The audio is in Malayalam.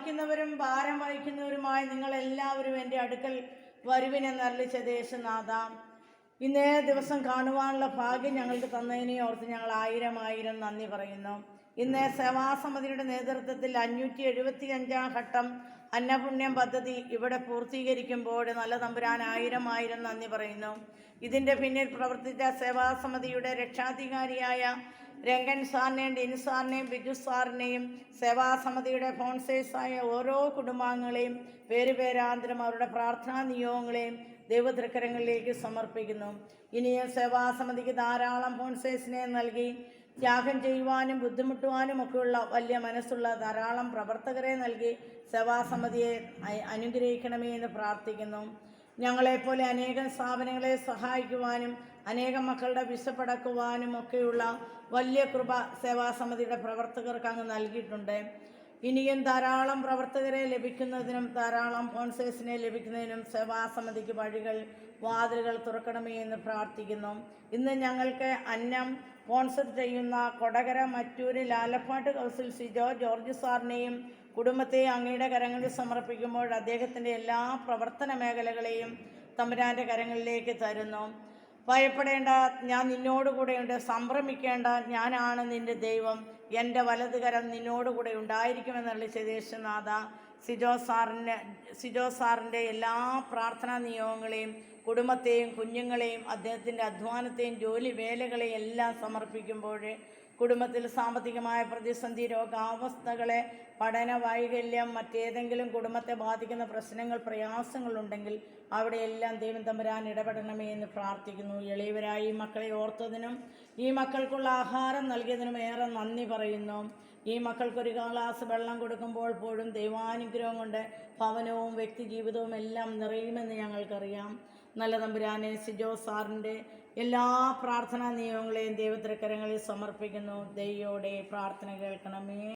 ആശിക്കുന്നവരും ഭാരം വഹിക്കുന്നവരുമായി നിങ്ങളെല്ലാവരും എൻ്റെ അടുക്കൽ വരുവിനെന്ന് അരുളിച്ച ദേശനാഥ, ഇന്നേ ദിവസം കാണുവാനുള്ള ഭാഗ്യം ഞങ്ങൾക്ക് തന്നതിനെ ഓർത്ത് ഞങ്ങൾ ആയിരം ആയിരം നന്ദി പറയുന്നു. ഇന്ന് സേവാസമിതിയുടെ നേതൃത്വത്തിൽ 575-ാം ഘട്ടം അന്നപുണ്യം പദ്ധതി ഇവിടെ പൂർത്തീകരിക്കുമ്പോൾ നല്ല തമ്പുരാൻ ആയിരം ആയിരം നന്ദി പറയുന്നു. ഇതിൻ്റെ പിന്നിൽ പ്രവർത്തിച്ച സേവാസമിതിയുടെ രക്ഷാധികാരിയായ രംഗൻ സാറിനെയും ഡിൻ സാറിനെയും ബിജു സാറിനെയും സേവാസമിതിയുടെ ഫോൺസേഴ്സായ ഓരോ കുടുംബാംഗങ്ങളെയും പേരുപേരാന്തരം അവരുടെ പ്രാർത്ഥനാ നിയോഗങ്ങളെയും ദൈവതൃക്കരങ്ങളിലേക്ക് സമർപ്പിക്കുന്നു. ഇനിയും സേവാസമിതിക്ക് ധാരാളം ഫോൺസേഴ്സിനെ നൽകി ത്യാഗം ചെയ്യുവാനും ബുദ്ധിമുട്ടുവാനും ഒക്കെയുള്ള വലിയ മനസ്സുള്ള ധാരാളം പ്രവർത്തകരെ നൽകി സേവാസമിതിയെ അനുഗ്രഹിക്കണമേ എന്ന് പ്രാർത്ഥിക്കുന്നു. ഞങ്ങളെപ്പോലെ അനേകം സ്ഥാപനങ്ങളെ സഹായിക്കുവാനും അനേകം മക്കളുടെ വിശപ്പടക്കുവാനും ഒക്കെയുള്ള വലിയ കൃപ സേവാസമിതിയുടെ പ്രവർത്തകർക്ക് അങ്ങ് നൽകിയിട്ടുണ്ട്. ഇനിയും ധാരാളം പ്രവർത്തകരെ ലഭിക്കുന്നതിനും ധാരാളം ഫോൺസേഴ്സിനെ ലഭിക്കുന്നതിനും സേവാസമിതിക്ക് വാതിലുകൾ തുറക്കണമേ എന്ന് പ്രാർത്ഥിക്കുന്നു. ഇന്ന് ഞങ്ങൾക്ക് അന്നം സ്പോൺസർ ചെയ്യുന്ന കൊടകര മറ്റൂര് ലാലപ്പാട്ട് ഹൗസിൽ സിജോ ജോർജ് സാറിനെയും കുടുംബത്തെ അങ്ങയുടെ കരങ്ങളിൽ സമർപ്പിക്കുമ്പോൾ അദ്ദേഹത്തിൻ്റെ എല്ലാ പ്രവർത്തന മേഖലകളെയും തമ്പുരാൻ്റെ കരങ്ങളിലേക്ക് തരുന്നു. ഭയപ്പെടേണ്ട, ഞാൻ നിന്നോടുകൂടെയുണ്ട്. സംഭ്രമിക്കേണ്ട, ഞാനാണ് നിൻ്റെ ദൈവം. എൻ്റെ വലതുകരം നിന്നോടുകൂടെ ഉണ്ടായിരിക്കുമെന്നുള്ള ദേശനാഥ, സിജോ സാറിൻ്റെ എല്ലാ പ്രാർത്ഥനാ നിയോഗങ്ങളെയും കുടുംബത്തെയും കുഞ്ഞുങ്ങളെയും അദ്ദേഹത്തിൻ്റെ അധ്വാനത്തെയും ജോലി വേലകളെയും എല്ലാം സമർപ്പിക്കുമ്പോൾ കുടുംബത്തിൽ സാമ്പത്തികമായ പ്രതിസന്ധി, രോഗാവസ്ഥകളെ, പഠന വൈകല്യം, മറ്റേതെങ്കിലും കുടുംബത്തെ ബാധിക്കുന്ന പ്രശ്നങ്ങൾ, പ്രയാസങ്ങളുണ്ടെങ്കിൽ അവിടെയെല്ലാം ദൈവം തമ്പുരാൻ ഇടപെടണമേ എന്ന് പ്രാർത്ഥിക്കുന്നു. എളിയവരായി ഈ മക്കളെ ഓർത്തതിനും ഈ മക്കൾക്കുള്ള ആഹാരം നൽകിയതിനും ഏറെ നന്ദി പറയുന്നു. ഈ മക്കൾക്കൊരു ഗ്ലാസ് വെള്ളം കൊടുക്കുമ്പോൾ പോലും ദൈവാനുഗ്രഹം കൊണ്ട് ഭവനവും വ്യക്തി ജീവിതവും എല്ലാം നിറയുമെന്ന് ഞങ്ങൾക്കറിയാം. നല്ല തമ്പുരാനെ, സിജോ സാറിൻ്റെ എല്ലാ പ്രാർത്ഥനാ നിയോഗങ്ങളെയും ദൈവത്തിൻ്റെ കരങ്ങളിൽ സമർപ്പിക്കുന്നു. ദൈവയോടെ പ്രാർത്ഥന കേൾക്കണമേ.